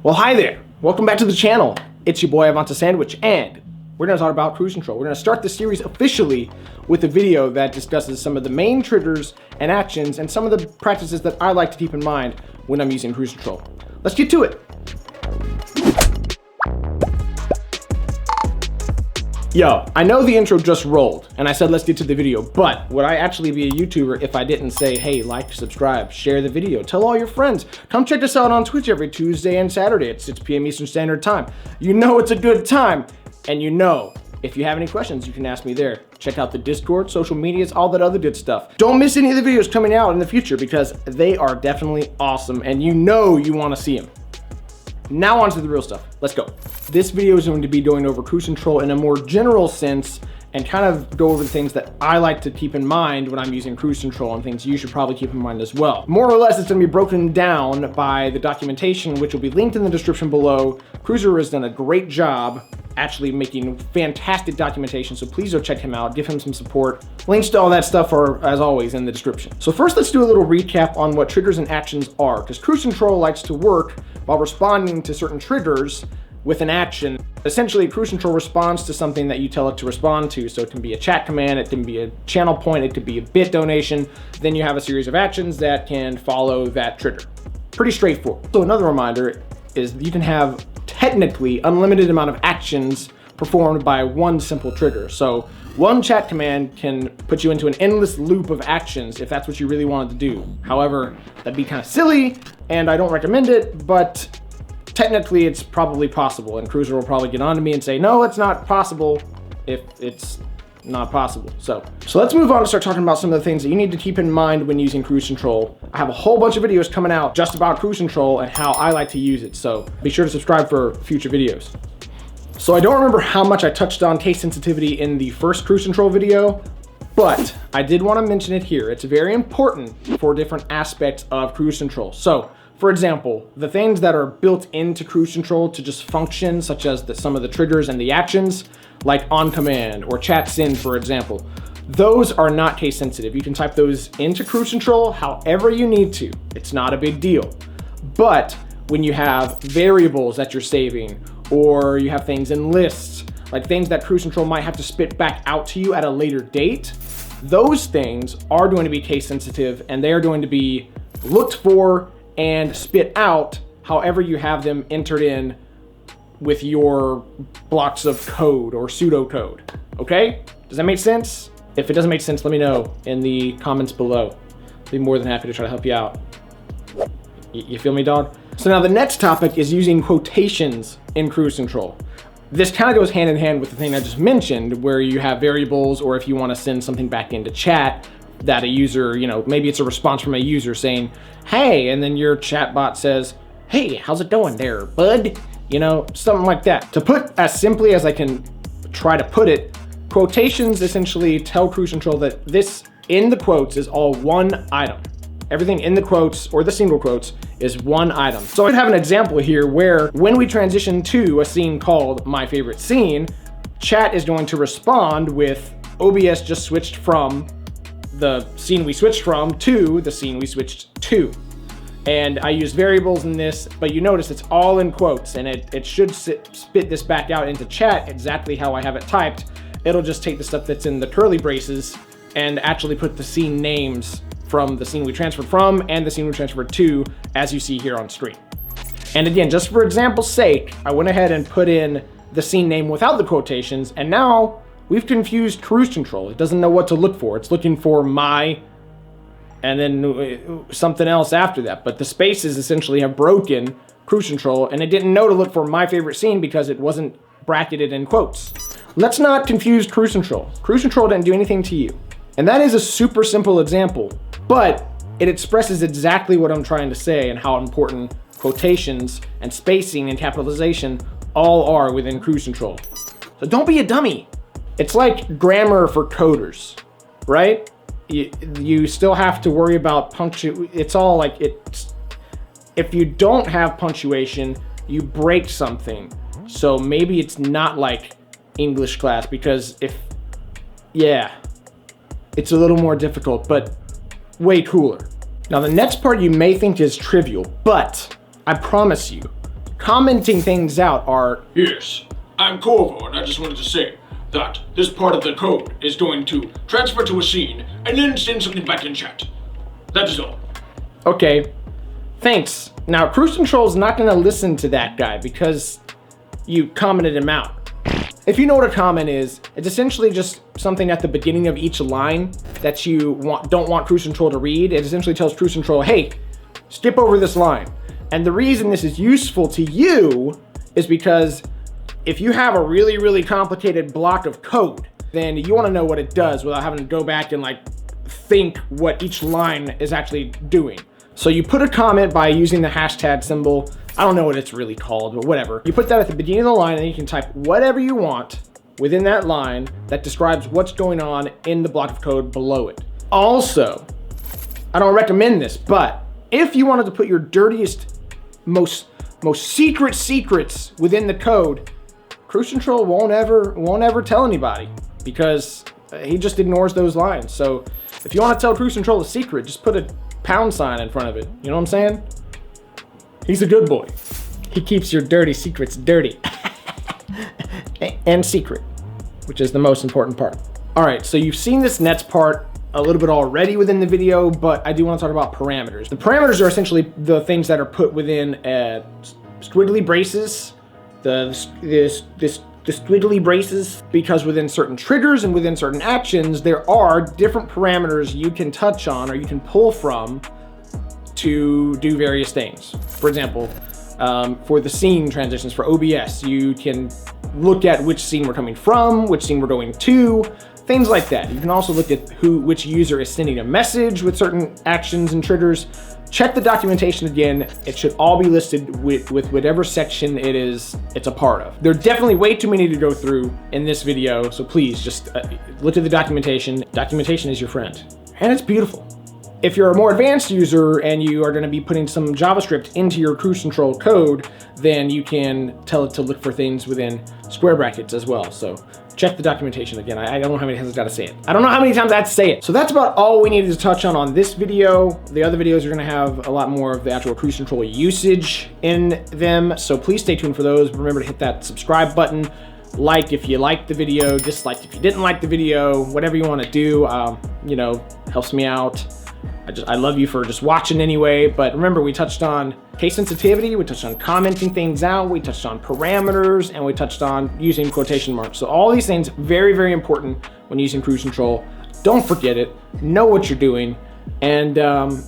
Well, hi there. Welcome back to the channel. It's your boy IVANTASANDiWICH, and we're going to talk about Kruiz Control. We're going to start the series officially with a video that discusses some of the main triggers and actions and some of the practices that I like to keep in mind when I'm using Kruiz Control. Let's get to it. Yo, I know the intro just rolled and I said let's get to the video, but would I actually be a YouTuber if I didn't say, hey, like, subscribe, share the video, tell all your friends, come check us out on Twitch every Tuesday and Saturday at 6 PM Eastern Standard Time. You know it's a good time, and you know if you have any questions, you can ask me there. Check out the Discord, social medias, all that other good stuff. Don't miss any of the videos coming out in the future because they are definitely awesome and you know you want to see them. Now on to the real stuff. Let's go. This video is going to be going over Kruiz Control in a more general sense and kind of go over the things that I like to keep in mind when I'm using Kruiz Control and things you should probably keep in mind as well. More or less, it's going to be broken down by the documentation, which will be linked in the description below. Kruizer has done a great job actually making fantastic documentation, so please go check him out, give him some support. Links to all that stuff are, as always, in the description. So first, let's do a little recap on what triggers and actions are, because Kruiz Control likes to work while responding to certain triggers with an action. Essentially, Kruiz Control responds to something that you tell it to respond to. So it can be a chat command, it can be a channel point, it could be a bit donation. Then you have a series of actions that can follow that trigger. Pretty straightforward. So another reminder is you can have technically unlimited amount of actions performed by one simple trigger. So one chat command can put you into an endless loop of actions if that's what you really wanted to do. However, that'd be kind of silly and I don't recommend it, but technically it's probably possible, and Kruizer will probably get on to me and say, no, it's not possible if it's not possible. So let's move on and start talking about some of the things that you need to keep in mind when using Kruiz Control. I have a whole bunch of videos coming out just about Kruiz Control and how I like to use it, so be sure to subscribe for future videos. So I don't remember how much I touched on case sensitivity in the first Kruiz Control video, but I did want to mention it here. It's very important for different aspects of Kruiz Control. So for example, the things that are built into Kruiz Control to just function, such as some of the triggers and the actions, like on command or chat send, for example, those are not case sensitive. You can type those into Kruiz Control however you need to. It's not a big deal. But when you have variables that you're saving, or you have things in lists, like things that Kruiz Control might have to spit back out to you at a later date, those things are going to be case sensitive and they are going to be looked for and spit out however you have them entered in with your blocks of code or pseudocode. Okay? Does that make sense? If it doesn't make sense, let me know in the comments below. I'd be more than happy to try to help you out. You feel me, dog? So now the next topic is using quotations in Kruiz Control. This kind of goes hand in hand with the thing I just mentioned, where you have variables, or if you want to send something back into chat that a user, maybe it's a response from a user saying, hey, and then your chat bot says, hey, how's it going there, bud? Something like that. To put as simply as I can try to put it, quotations essentially tell Kruiz Control that this in the quotes is all one item. Everything in the quotes or the single quotes is one item. So I have an example here where when we transition to a scene called My Favorite Scene, chat is going to respond with OBS just switched from the scene we switched from to the scene we switched to. And I use variables in this, but you notice it's all in quotes, and it should spit this back out into chat exactly how I have it typed. It'll just take the stuff that's in the curly braces and actually put the scene names from the scene we transferred from and the scene we transferred to, as you see here on screen. And again, just for example's sake, I went ahead and put in the scene name without the quotations, and now we've confused Kruiz Control. It doesn't know what to look for. It's looking for my, and then something else after that. But the spaces essentially have broken Kruiz Control, and it didn't know to look for My Favorite Scene because it wasn't bracketed in quotes. Let's not confuse Kruiz Control. Kruiz Control didn't do anything to you. And that is a super simple example, but it expresses exactly what I'm trying to say and how important quotations and spacing and capitalization all are within Kruiz Control. So don't be a dummy. It's like grammar for coders, right? You still have to worry about punctuation. It's all like if you don't have punctuation, you break something. So maybe it's not like English class, because it's a little more difficult, but way cooler. Now the next part you may think is trivial, but I promise you, commenting things out are, yes, I'm Corvo, and I just wanted to say that this part of the code is going to transfer to a scene and then send something back in chat. That is all. okay, thanks. Now, Kruiz Control is not going to listen to that guy because you commented him out. If you know what a comment is, it's essentially just something at the beginning of each line that you don't want Kruiz Control to read. It essentially tells Kruiz Control, hey, skip over this line. And the reason this is useful to you is because if you have a really, really complicated block of code, then you want to know what it does without having to go back and like think what each line is actually doing. So you put a comment by using the hashtag symbol. I don't know what it's really called, but whatever. You put that at the beginning of the line and you can type whatever you want within that line that describes what's going on in the block of code below it. Also, I don't recommend this, but if you wanted to put your dirtiest, most secret secrets within the code, Kruiz Control won't ever tell anybody because he just ignores those lines. So if you want to tell Kruiz Control a secret, just put a pound sign in front of it. You know what I'm saying? He's a good boy. He keeps your dirty secrets dirty. And secret, which is the most important part. All right, so you've seen this nets part a little bit already within the video, but I do want to talk about parameters. The parameters are essentially the things that are put within squiggly braces, the squiggly braces, because within certain triggers and within certain actions, there are different parameters you can touch on or you can pull from to do various things. For example, for the scene transitions for OBS, you can look at which scene we're coming from, which scene we're going to, things like that. You can also look at which user is sending a message with certain actions and triggers. Check the documentation again. It should all be listed with whatever section it's a part of. There are definitely way too many to go through in this video, so please just look at the documentation. Documentation is your friend, and it's beautiful. If you're a more advanced user and you are going to be putting some JavaScript into your Kruiz Control code, then you can tell it to look for things within square brackets as well. So check the documentation again. I don't know how many times I've got to say it. I don't know how many times I have to say it. So that's about all we needed to touch on this video. The other videos are going to have a lot more of the actual Kruiz Control usage in them. So please stay tuned for those. Remember to hit that subscribe button. Like if you liked the video, dislike if you didn't like the video, whatever you want to do, you know, helps me out. I love you for just watching anyway, but remember we touched on case sensitivity, we touched on commenting things out, we touched on parameters, and we touched on using quotation marks. So all these things, very, very important when using Kruiz Control. Don't forget it, know what you're doing, and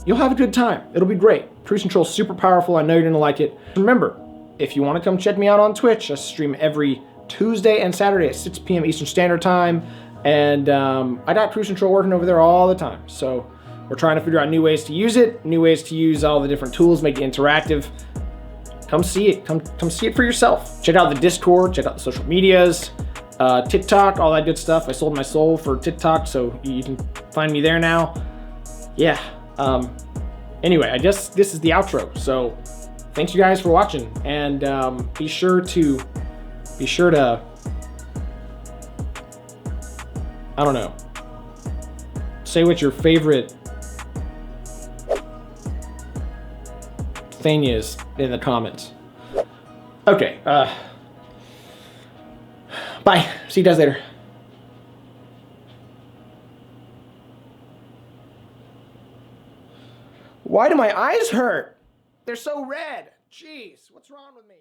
you'll have a good time. It'll be great. Kruiz Control is super powerful, I know you're gonna like it. Remember, if you wanna come check me out on Twitch, I stream every Tuesday and Saturday at 6 p.m. Eastern Standard Time, and I got Kruiz Control working over there all the time. So we're trying to figure out new ways to use it, new ways to use all the different tools, make it interactive. Come see it, come see it for yourself. Check out the Discord, check out the social medias, TikTok, all that good stuff. I sold my soul for TikTok, so you can find me there now. Yeah, anyway, I guess this is the outro. So thanks you guys for watching, and be sure to, I don't know, say what your favorite thing is in the comments. Okay, bye. See you guys later. Why do my eyes hurt? They're so red. Jeez, what's wrong with me?